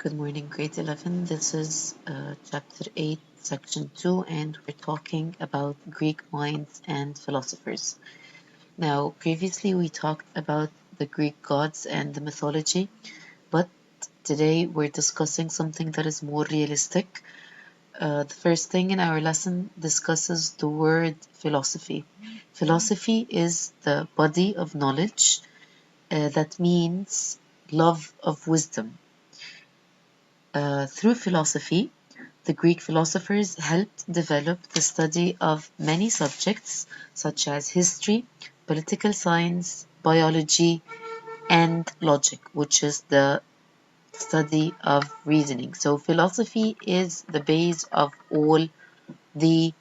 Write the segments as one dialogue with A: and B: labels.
A: Good morning, grade 11. This is chapter 8, section 2, and we're talking about Greek minds and philosophers. Now, previously we talked about the Greek gods and the mythology, but today we're discussing something that is more realistic. The first thing in our lesson discusses the word philosophy. Philosophy is the body of knowledge that means love of wisdom. Through philosophy, the Greek philosophers helped develop the study of many subjects such as history, political science, biology, and logic, which is the study of reasoning. So philosophy is the base of all the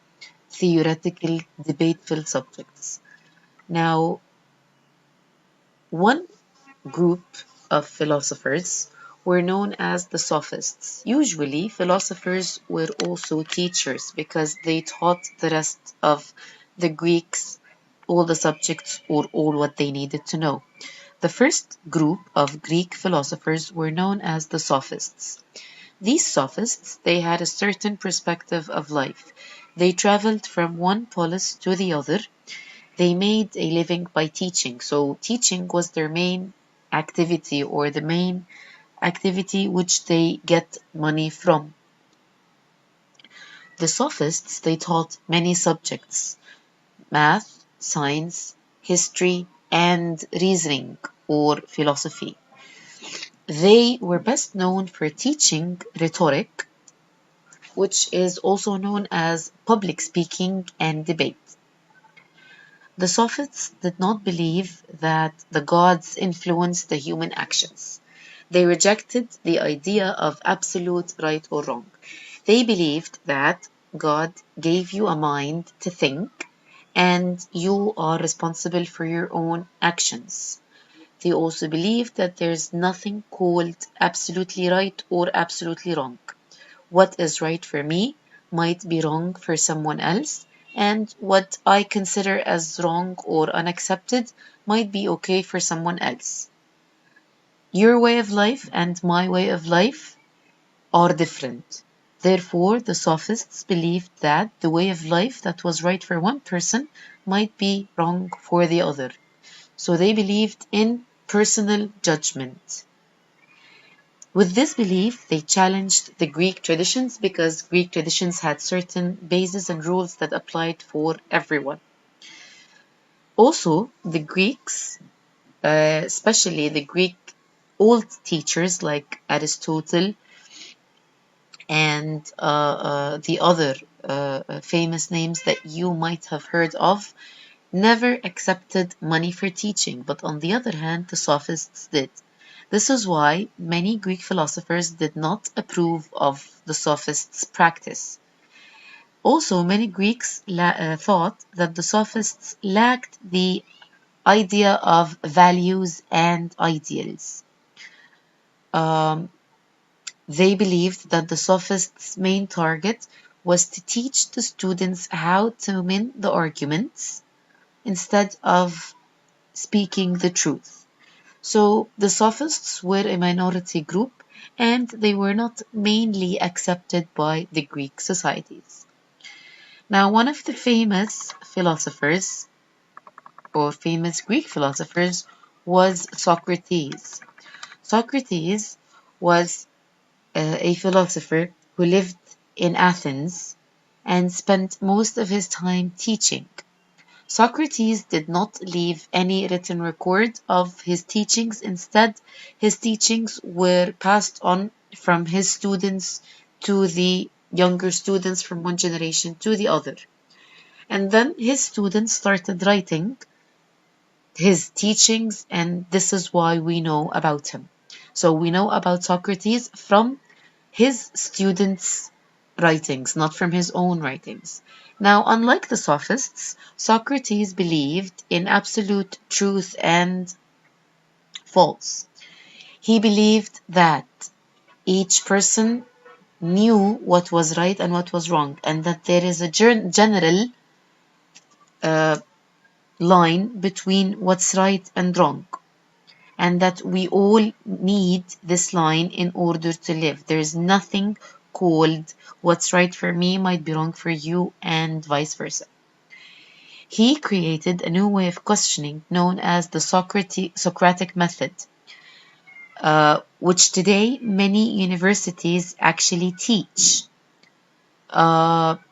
A: theoretical debate-filled subjects. Now, one group of philosophers were known as the Sophists. Usually, philosophers were also teachers because they taught the rest of the Greeks all the subjects or all what they needed to know. The first group of Greek philosophers were known as the Sophists. These Sophists, they had a certain perspective of life. They traveled from one polis to the other. They made a living by teaching. So teaching was their main activity or the main activity which they get money from. The Sophists, they taught many subjects: math, science, history, and reasoning or philosophy. They were best known for teaching rhetoric, which is also known as public speaking and debate. The Sophists did not believe that the gods influenced the human actions. They rejected the idea of absolute right or wrong. They believed that God gave you a mind to think and you are responsible for your own actions. They also believed that there's nothing called absolutely right or absolutely wrong. What is right for me might be wrong for someone else, and what I consider as wrong or unaccepted might be okay for someone else. Your way of life and my way of life are different. Therefore, the Sophists believed that the way of life that was right for one person might be wrong for the other. So they believed in personal judgment. With this belief, they challenged the Greek traditions because Greek traditions had certain bases and rules that applied for everyone. Also, the Greeks, especially the Greek old teachers like Aristotle and the other famous names that you might have heard of, never accepted money for teaching, but on the other hand, the Sophists did. This is why many Greek philosophers did not approve of the Sophists' practice. Also, many Greeks thought that the Sophists lacked the idea of values and ideals. They believed that the Sophists' main target was to teach the students how to win the arguments instead of speaking the truth. So the Sophists were a minority group and they were not mainly accepted by the Greek societies. Now, one of the famous philosophers or famous Greek philosophers was Socrates. Socrates was a philosopher who lived in Athens and spent most of his time teaching. Socrates did not leave any written record of his teachings. Instead, his teachings were passed on from his students to the younger students from one generation to the other. And then his students started writing his teachings, and this is why we know about him. So we know about Socrates from his students' writings, not from his own writings. Now, unlike the Sophists, Socrates believed in absolute truth and false. He believed that each person knew what was right and what was wrong, and that there is a general line between what's right and wrong. and that we all need this line in order to live. There's nothing called what's right for me might be wrong for you, and vice versa. He created a new way of questioning known as the Socratic method, which today many universities actually teach.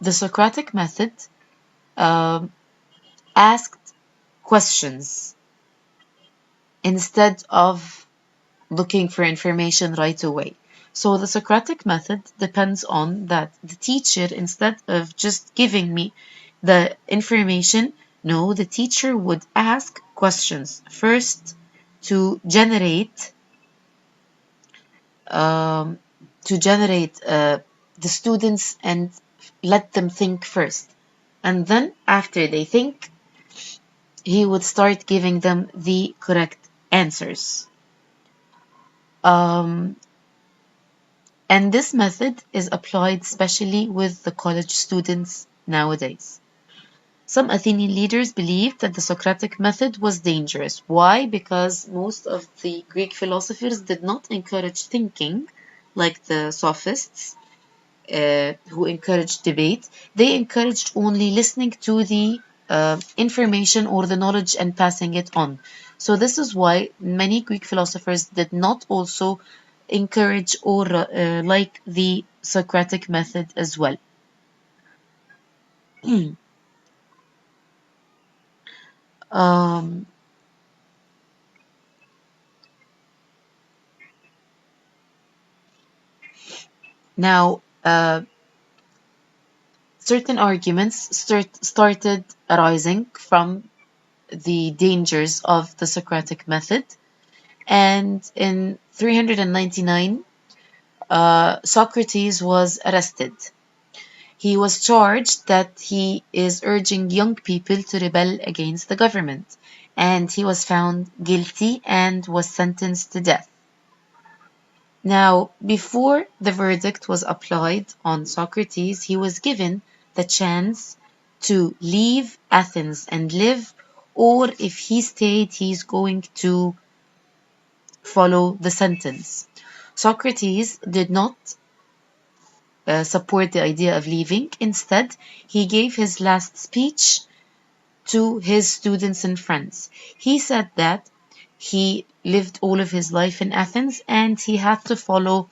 A: The Socratic method um asked questions instead of looking for information right away. So the Socratic method depends on that the teacher, instead of just giving me the information, no, the teacher would ask questions first to generate um, the students and let them think first. And then after they think, he would start giving them the correct answers. Um, And this method is applied especially with the college students nowadays. Some Athenian leaders believed that the Socratic method was dangerous. Why? Because most of the Greek philosophers did not encourage thinking like the sophists, who encouraged debate. They encouraged only listening to the information or the knowledge and passing it on. So this is why many Greek philosophers did not also encourage or like the Socratic method as well. um, Now, certain arguments started arising from the dangers of the Socratic method. And in 399, Socrates was arrested. He was charged that he is urging young people to rebel against the government, and he was found guilty and was sentenced to death. Now, before the verdict was applied on Socrates, he was given the chance to leave Athens and live, or if he stayed, he's going to follow the sentence. Socrates did not support the idea of leaving. Instead, he gave his last speech to his students and friends. He said that he lived all of his life in Athens and he had to follow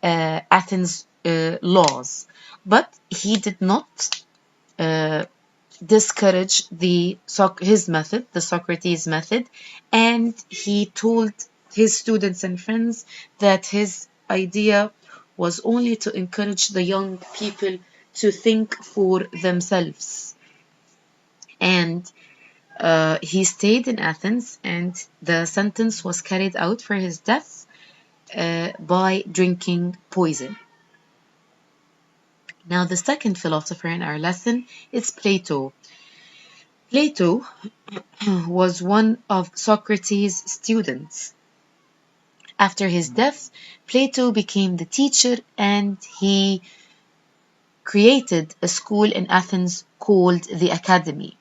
A: Athens laws. But he did not uh, discourage his method, the Socrates method, and he told his students and friends that his idea was only to encourage the young people to think for themselves. And he stayed in Athens, and the sentence was carried out for his death by drinking poison. Now, the second philosopher in our lesson is Plato. Plato was one of Socrates' students. After his death, Plato became the teacher and he created a school in Athens called the Academy.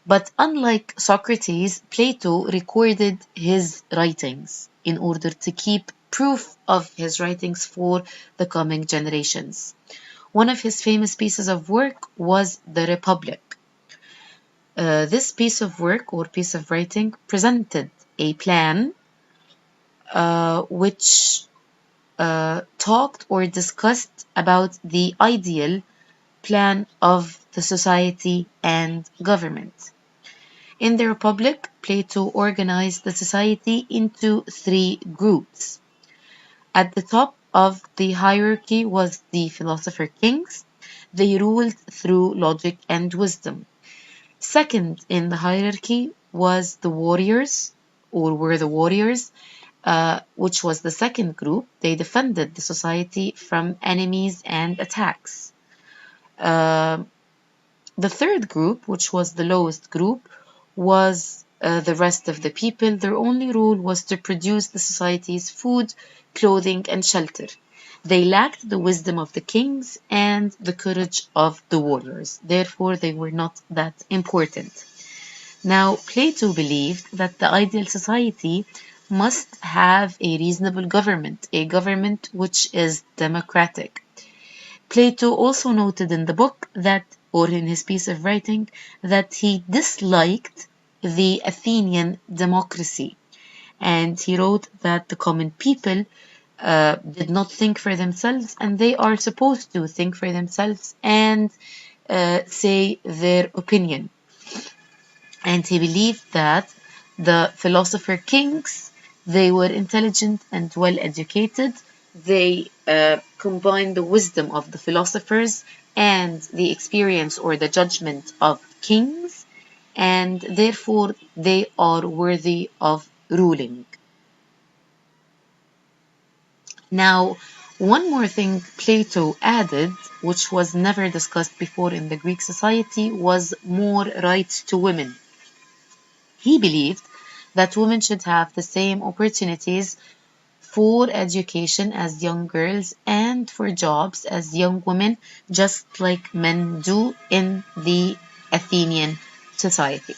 A: But unlike Socrates, Plato recorded his writings in order to keep proof of his writings for the coming generations. One of his famous pieces of work was the Republic. This piece of work or piece of writing presented a plan which talked or discussed about the ideal plan of the society and government. In the Republic, Plato organized the society into three groups. At the top of the hierarchy was the philosopher kings. They ruled through logic and wisdom. Second in the hierarchy was the warriors, or were the warriors, which was the second group. They defended the society from enemies and attacks. Uh, the third group, which was the lowest group, was the rest of the people. Their only role was to produce the society's food, clothing, and shelter. They lacked the wisdom of the kings and the courage of the warriors. Therefore, they were not that important. Now, Plato believed that the ideal society must have a reasonable government, a government which is democratic. Plato also noted in the book that, or in his piece of writing, that he disliked the Athenian democracy. And he wrote that the common people did not think for themselves, and they are supposed to think for themselves and say their opinion. And he believed that the philosopher kings, they were intelligent and well educated. They combined the wisdom of the philosophers and the experience or the judgment of kings, and therefore they are worthy of ruling. Now, one more thing Plato added, which was never discussed before in the Greek society, was more rights to women. He believed that women should have the same opportunities for education as young girls and for jobs as young women, just like men do in the Athenian society.